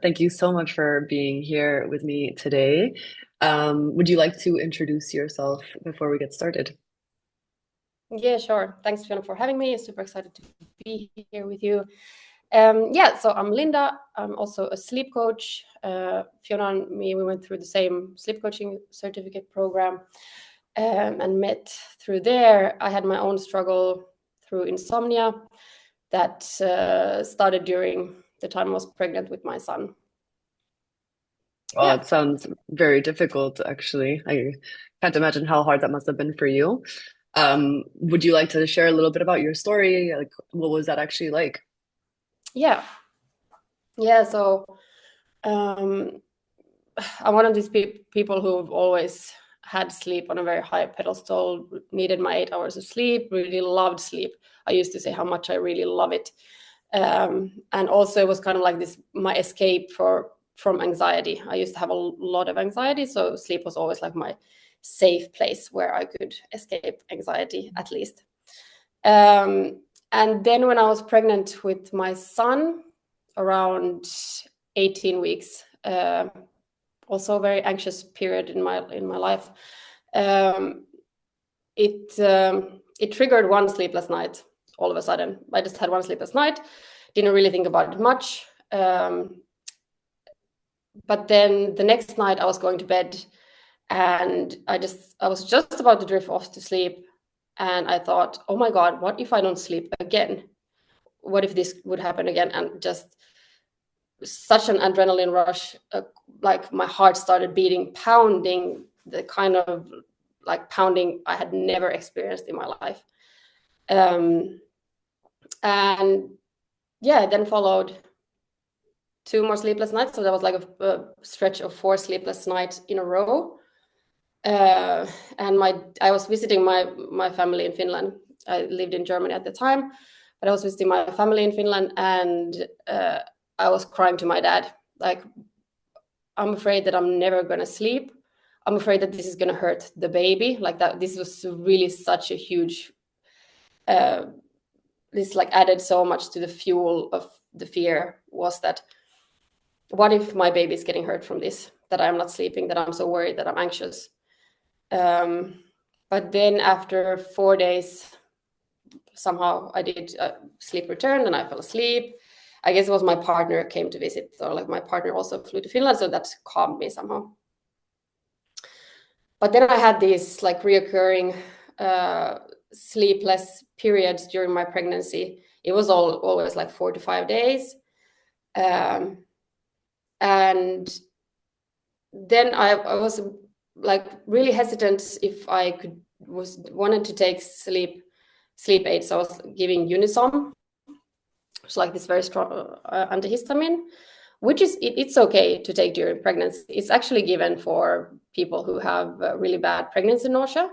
Thank you so much for being here with me today. Would you like to introduce yourself before we get started? Yeah, sure. Thanks, Fiona, for having me. Super excited to be here with you. So I'm Linda. I'm also a sleep coach. Fiona and me, we went through the same sleep coaching certificate program and met through there. I had my own struggle through insomnia that started during the time I was pregnant with my son. Oh, Yeah. it sounds very difficult, actually. I can't imagine how hard that must have been for you. Would you like to share a little bit about your story? Like, what was that actually like? Yeah. Yeah. So um, I'm one of these people who've always had sleep on a very high pedestal, needed my 8 hours of sleep, really loved sleep. I used to say how much I really love it. And also it was kind of like this, my escape from anxiety. I used to have a lot of anxiety, so sleep was always like my safe place where I could escape anxiety at least. And then when I was pregnant with my son, around 18 weeks, also a very anxious period in my life. Um, it triggered one sleepless night. All of a sudden, I just had one sleepless night. Didn't really think about it much. But then the next night, I was going to bed, and I was just about to drift off to sleep, and I thought, oh my God, what if I don't sleep again? What if this would happen again? And just such an adrenaline rush, like my heart started beating, pounding, the kind of like pounding I had never experienced in my life. And yeah, then followed two more sleepless nights. So that was like a stretch of 4 sleepless nights in a row. And I was visiting my family in Finland. I lived in Germany at the time, but I was visiting my family in Finland, and I was crying to my dad, like, I'm afraid that I'm never going to sleep. I'm afraid that this is going to hurt the baby. Like that, this was really such a huge, uh, this like added so much to the fuel of the fear, was that what if my baby is getting hurt from this, that I'm not sleeping, that I'm so worried, that I'm anxious. But then after 4 days, somehow I did sleep return and I fell asleep. I guess it was my partner came to visit, or like my partner also flew to Finland, so that calmed me somehow. But then I had these like reoccurring sleepless periods during my pregnancy. It was always like 4 to 5 days. And then I was like really hesitant if I wanted to take sleep aids. I was giving Unisom, it's like this very strong antihistamine, which it's okay to take during pregnancy. It's actually given for people who have really bad pregnancy nausea.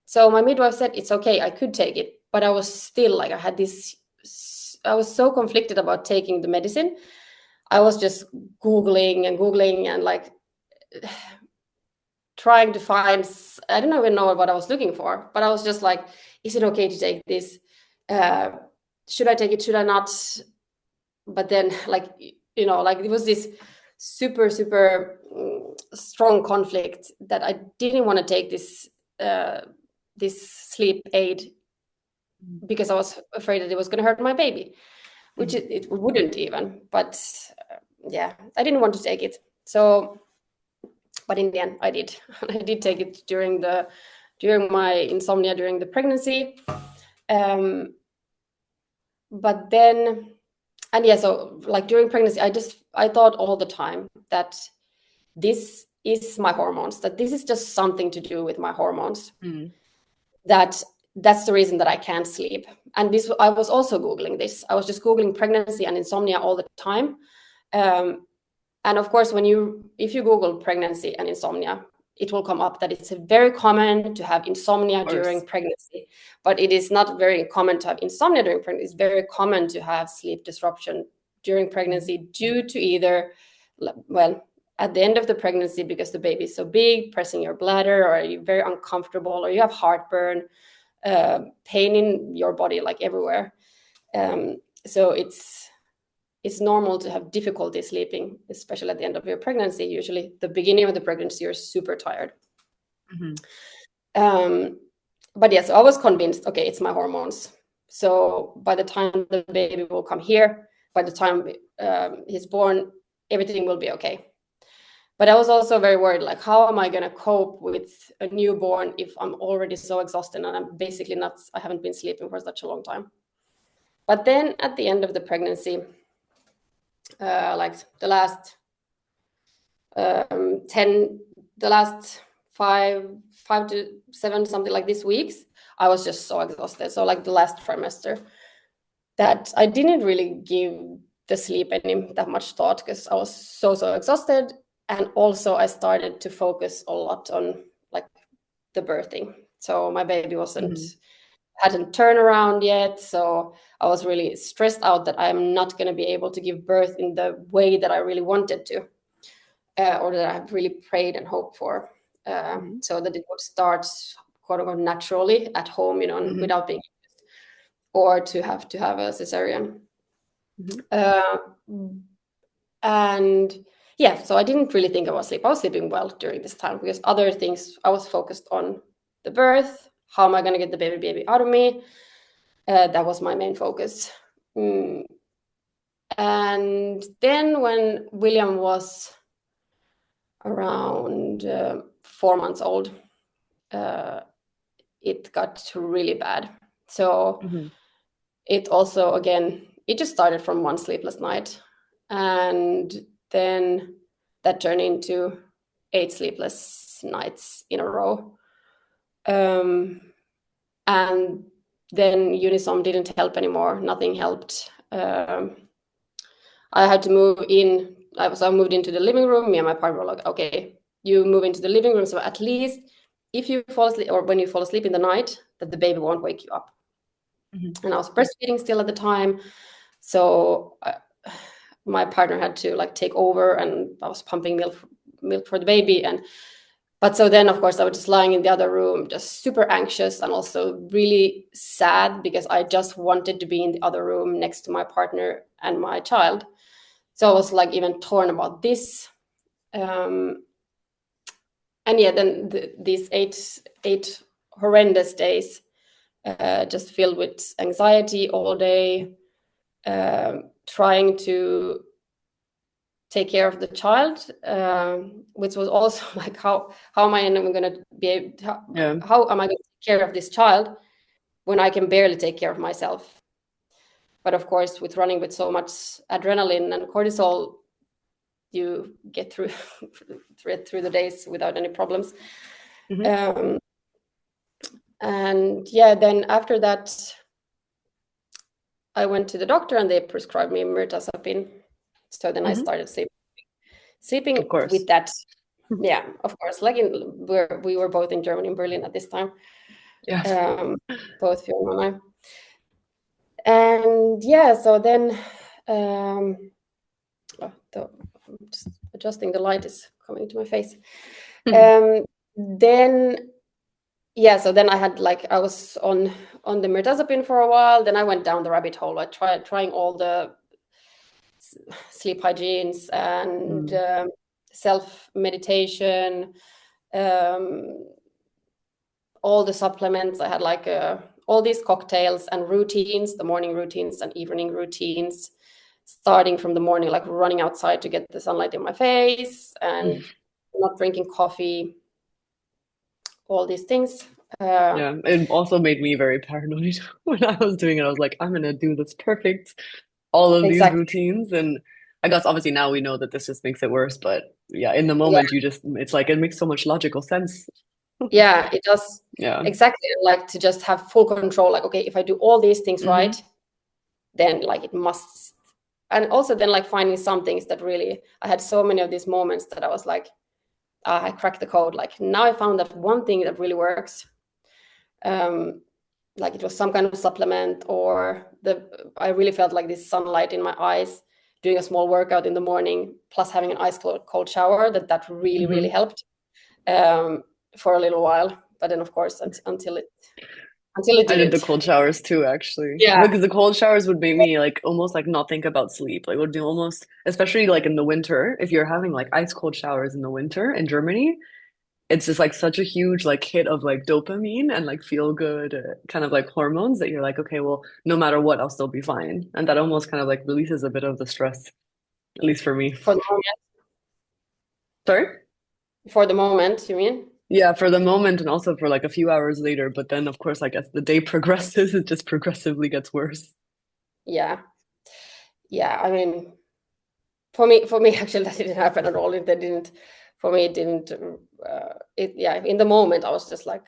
So my midwife said it's okay, I could take it, but I was still like, I was so conflicted about taking the medicine. I was just Googling and like trying to find, I don't even know what I was looking for, but I was just like, is it okay to take this? Should I take it? Should I not? But then like, like it was this super, super strong conflict that I didn't want to take this sleep aid because I was afraid that it was going to hurt my baby, which it wouldn't even. But yeah, I didn't want to take it. So, but in the end, I did. I did take it during my insomnia during the pregnancy. But then, and yeah, so like during pregnancy, I thought all the time that this is my hormones, that this is just something to do with my hormones. That's the reason that I can't sleep. And this, I was also Googling this. I was just Googling pregnancy and insomnia all the time. And of course, if you Google pregnancy and insomnia, it will come up that it's very common to have insomnia during pregnancy, but it is not very common to have insomnia during pregnancy. It's very common to have sleep disruption during pregnancy due to either, well, at the end of the pregnancy, because the baby is so big, pressing your bladder, or you're very uncomfortable, or you have heartburn, pain in your body, like everywhere. So it's normal to have difficulty sleeping, especially at the end of your pregnancy. Usually the beginning of the pregnancy, you're super tired. But yes, I was convinced, okay, it's my hormones. So by the time the baby will come here, by the time he's born, everything will be okay. But I was also very worried, like, how am I going to cope with a newborn if I'm already so exhausted and I'm basically not, I haven't been sleeping for such a long time. But then at the end of the pregnancy, like the last 5 to 7, something like this weeks, I was just so exhausted. So like the last trimester, that I didn't really give the sleep any that much thought because I was so exhausted. And also I started to focus a lot on like the birthing. So my baby hadn't turned around yet. So I was really stressed out that I'm not going to be able to give birth in the way that I really wanted to, or that I have really prayed and hoped for, so that it would start quote unquote naturally at home, without being, or to have a cesarean. And yeah, so I didn't really think about sleep. I was sleeping well during this time because other things, I was focused on the birth. How am I going to get the baby out of me? That was my main focus. And then when William was around 4 months old, it got really bad. So it also, again, it just started from one sleepless night. And then that turned into 8 sleepless nights in a row. And then Unisom didn't help anymore. Nothing helped. I had to move in. So I moved into the living room. Me and my partner were like, okay, you move into the living room. So at least if you fall asleep, or when you fall asleep in the night, that the baby won't wake you up. And I was breastfeeding still at the time. So my partner had to like take over, and I was pumping milk for the baby. But so then, of course, I was just lying in the other room, just super anxious and also really sad because I just wanted to be in the other room next to my partner and my child. So I was like even torn about this. And yeah, then these eight horrendous days, just filled with anxiety all day, trying to take care of the child, which was also like, how am I even going to be able to, how am I going to take care of this child when I can barely take care of myself? But of course, with running with so much adrenaline and cortisol, you get through the days without any problems. And yeah, then after that, I went to the doctor and they prescribed me mirtazapine. So then I started sleeping with that. Yeah, of course. Like we were both in Germany, in Berlin at this time. Both Fiona and I. And yeah, so then, just adjusting the light is coming to my face. Then, yeah, so then I had I was on the mirtazapine for a while. Then I went down the rabbit hole. I trying all the sleep hygienes and self meditation, all the supplements. I had all these cocktails and routines, the morning routines and evening routines, starting from the morning, like running outside to get the sunlight in my face and not drinking coffee, all these things. Yeah, it also made me very paranoid when I was doing it. I was like, I'm gonna do this perfect, all of these routines. And I guess obviously now we know that this just makes it worse. But yeah, in the moment, it's like it makes so much logical sense. Yeah, it does. Yeah. Exactly. Like to just have full control. Like, okay, if I do all these things right, then it must. And also then finding some things that really, I had so many of these moments that I was like, I cracked the code. Like now I found that one thing that really works. It was some kind of supplement, or I really felt like this sunlight in my eyes, doing a small workout in the morning, plus having an ice cold shower, that really, really helped for a little while. But then of course, until it until it I did the didn't. cold showers too, actually. Yeah. Because the cold showers would make me like almost like not think about sleep. Like would do almost, especially like in the winter, if you're having like ice cold showers in the winter in Germany, it's just like such a huge like hit of like dopamine and like feel good kind of like hormones that you're like, okay, well, no matter what, I'll still be fine. And that almost kind of like releases a bit of the stress, at least for me. For the moment, Sorry? you mean? Yeah, for the moment and also for like a few hours later. But then, of course, like as the day progresses, it just progressively gets worse. Yeah. Yeah. I mean, for me, actually, that didn't happen at all. It didn't, for me, it didn't, yeah, in the moment, I was just like,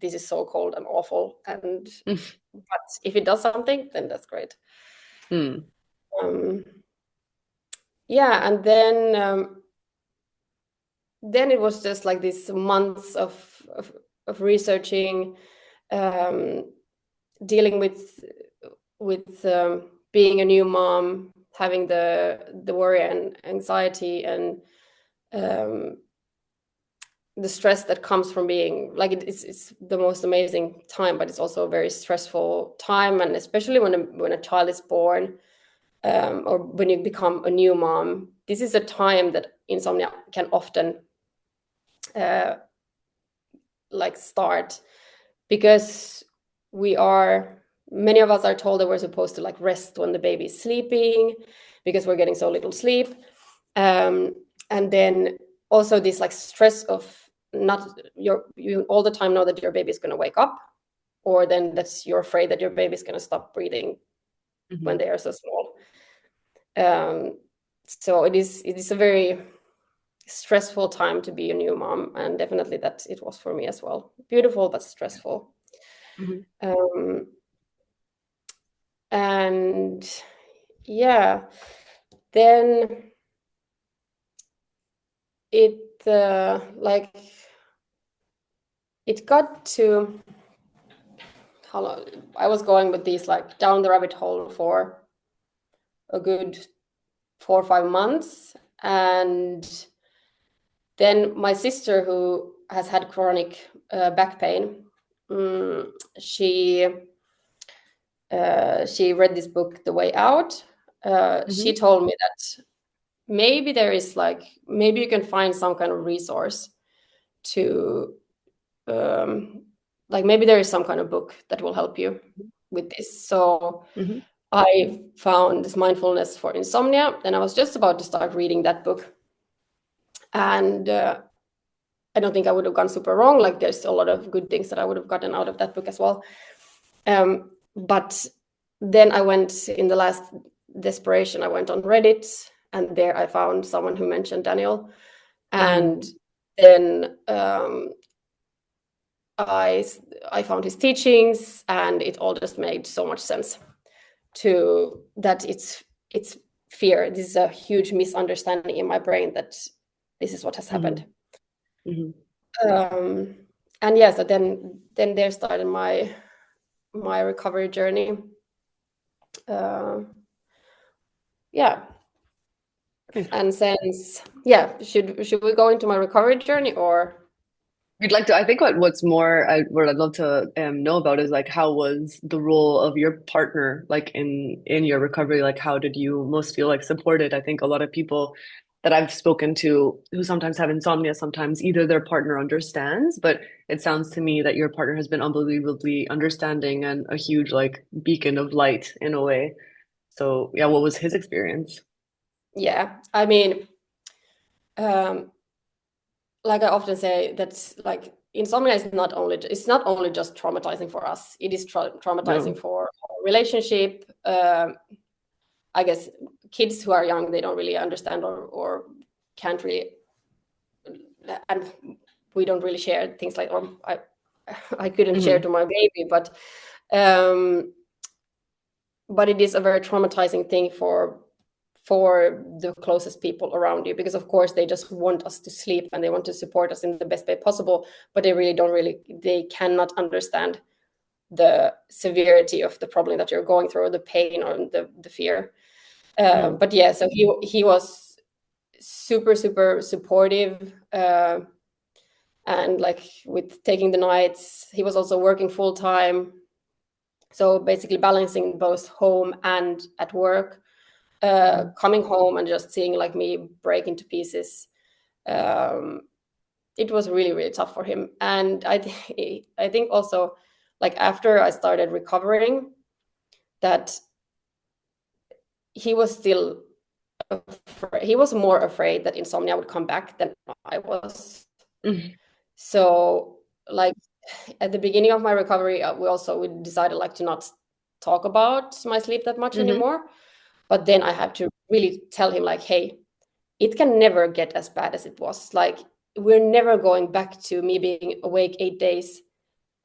this is so cold and awful. But if it does something, then that's great. Hmm. Um, yeah. And then it was just like these months of researching, um, dealing with being a new mom, having the worry and anxiety and um, the stress that comes from being like it's the most amazing time, but it's also a very stressful time, and especially when a child is born, or when you become a new mom, this is a time that insomnia can often uh, like start, because we are many of us are told that we're supposed to like rest when the baby is sleeping because we're getting so little sleep, and then also this like stress of not you all the time know that your baby is going to wake up, or then that you're afraid that your baby is going to stop breathing when Hmm. they are so small. So it is a very stressful time to be a new mom, and definitely that it was for me as well. Beautiful but stressful. Hmm. um, and yeah, then it like it got to how long I was going with these like down the rabbit hole for a good 4 or 5 months. And then my sister, who has had chronic back pain, she she read this book, The Way Out. She Hmm. told me that maybe you can find some kind of resource to like maybe there is some kind of book that will help you with this. So Hmm. I found this mindfulness for insomnia, and I was just about to start reading that book. And I don't think I would have gone super wrong. Like there's a lot of good things that I would have gotten out of that book as well. But then I went in the last desperation, I went on Reddit, and there I found someone who mentioned Daniel. And Hmm. then I I found his teachings, and it all just made so much sense to that it's fear. This is a huge misunderstanding in my brain that this is what has happened. Hmm. Hmm. Um, and yeah, so then there started my recovery journey. Uh, yeah, and since should we go into my recovery journey or? We'd like to, I think what's more, what I'd love to know about is like how was the role of your partner like in your recovery? Like how did you most feel like supported? I think a lot of people that I've spoken to who sometimes have insomnia, sometimes either their partner understands, but it sounds to me that your partner has been unbelievably understanding and a huge like beacon of light in a way. So yeah, what was his experience? Yeah, I mean, um, like I often say, that's like insomnia is not only just traumatizing for us. It is traumatizing No. for our relationship. I guess kids who are young, they don't really understand or can't really, and we don't really share things like, or I couldn't share Hmm. to my baby, um, but it is a very traumatizing thing for the closest people around you, because of course they just want us to sleep and they want to support us in the best way possible, but they cannot understand the severity of the problem that you're going through, or the pain or the fear. Hmm. But yeah, so he was super super supportive, and like with taking the nights, he was also working full time. So basically balancing both home and at work, coming home and just seeing like me break into pieces. It was really, really tough for him. And I think also, like after I started recovering, that he was still he was more afraid that insomnia would come back than I was. Mhm. So like at the beginning of my recovery, we decided like to not talk about my sleep that much Mhm. anymore. But then I had to really tell him like, hey, it can never get as bad as it was. Like we're never going back to me being awake 8 days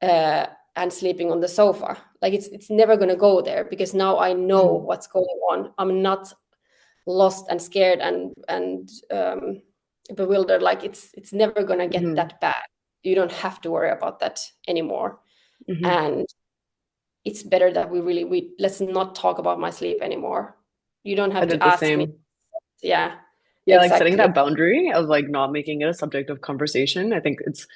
and sleeping on the sofa. Like it's never gonna go there because now I know Mhm. what's going on. I'm not lost and scared and bewildered. Like it's never gonna get Mhm. that bad. You don't have to worry about that anymore. Mhm. And it's better that we let's not talk about my sleep anymore. You don't I have did to the ask me. same. Yeah, Yeah, like setting exactly. that boundary of like not making it a subject of conversation. I think it's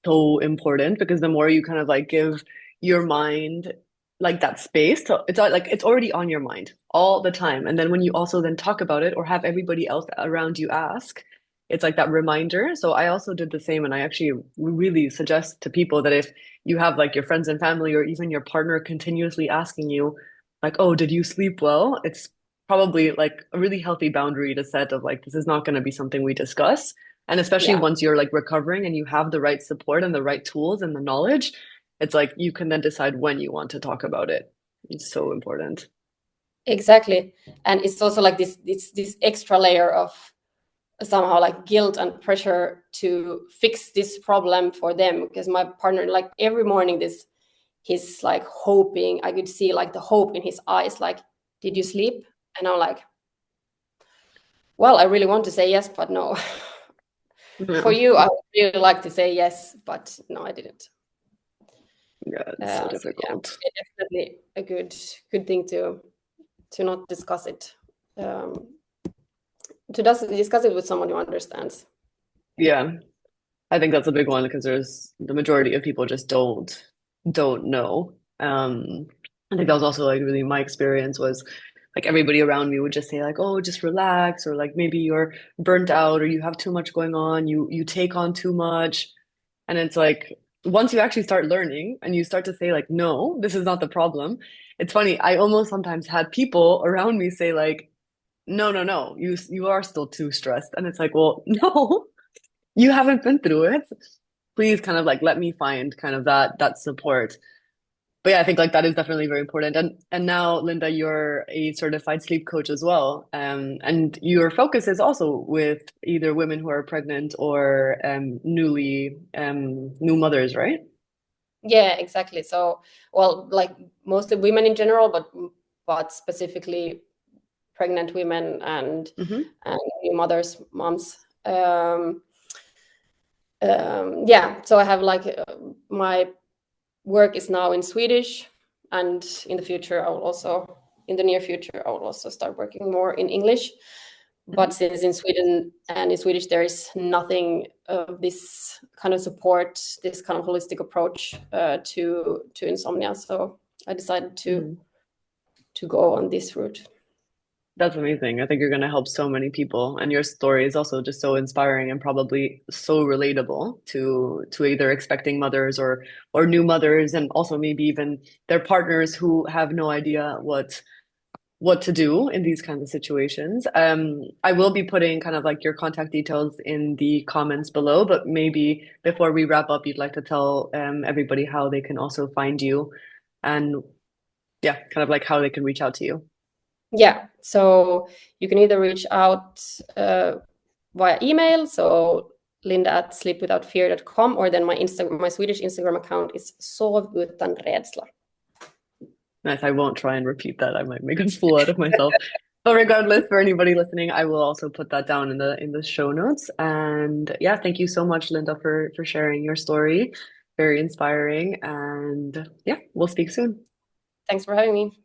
so important because the more you kind of like give your mind like that space to like it's already on your mind all the time. And then when you also then talk about it or have everybody else around you ask, it's like that reminder. So I also did the same and I actually really suggest to people that if you have like your friends and family or even your partner continuously asking you like, "Oh, did you sleep well?" It's probably like a really healthy boundary to set of like this is not going to be something we discuss. And especially Yeah, once you're like recovering and you have the right support and the right tools and the knowledge, it's like you can then decide when you want to talk about it. It's so important. exactly. And it's also like this extra layer of somehow like guilt and pressure to fix this problem for them because my partner like every morning this he's like hoping. I could see like the hope in his eyes like, did you sleep? And I'm like, well, I really want to say yes, but no. For Yeah. you I would really like to say yes, but no, I didn't. Yeah, it's so So yeah, difficult. it's definitely a good thing to not discuss it, um, to discuss it with someone who understands. Yeah. I think that's a big one because there's the majority of people just don't know. I think that was also like really my experience was like everybody around me would just say like, oh, just relax, or like maybe you're burnt out or you have too much going on, you take on too much. And it's like once you actually start learning and you start to say like, no, this is not the problem. It's funny, I almost sometimes had people around me say like, no, no, no, you are still too stressed. And it's like, well, no, you haven't been through it. Please kind of like let me find kind of that support. But yeah, I think like that is definitely very important. And now, Linda, you're a certified sleep coach as well. And your focus is also with either women who are pregnant or new mothers, right? Yeah, exactly. So, well, like mostly women in general, but specifically pregnant women Mm-hmm. and new mothers, moms. Yeah, so I have like my work is now in Swedish, and in the near future, I will also start working more in English. But Mm-hmm. since in Sweden and in Swedish there is nothing of this kind of support, this kind of holistic approach to insomnia, so I decided Mm-hmm. to go on this route. That's amazing. I think you're going to help so many people, and your story is also just so inspiring and probably so relatable to either expecting mothers or new mothers, and also maybe even their partners who have no idea what to do in these kinds of situations. I will be putting kind of like your contact details in the comments below, but maybe before we wrap up, you'd like to tell everybody how they can also find you, and yeah, kind of like how they can reach out to you. Yeah, so you can either reach out via email, so linda@sleepwithoutfear.com, or then my Swedish Instagram account is sov utan rädsla. Nice. I won't try and repeat that. I might make a fool out of myself. But regardless, for anybody listening, I will also put that down in the show notes. And yeah, thank you so much, Linda, for sharing your story. Very inspiring. And yeah, we'll speak soon. Thanks for having me.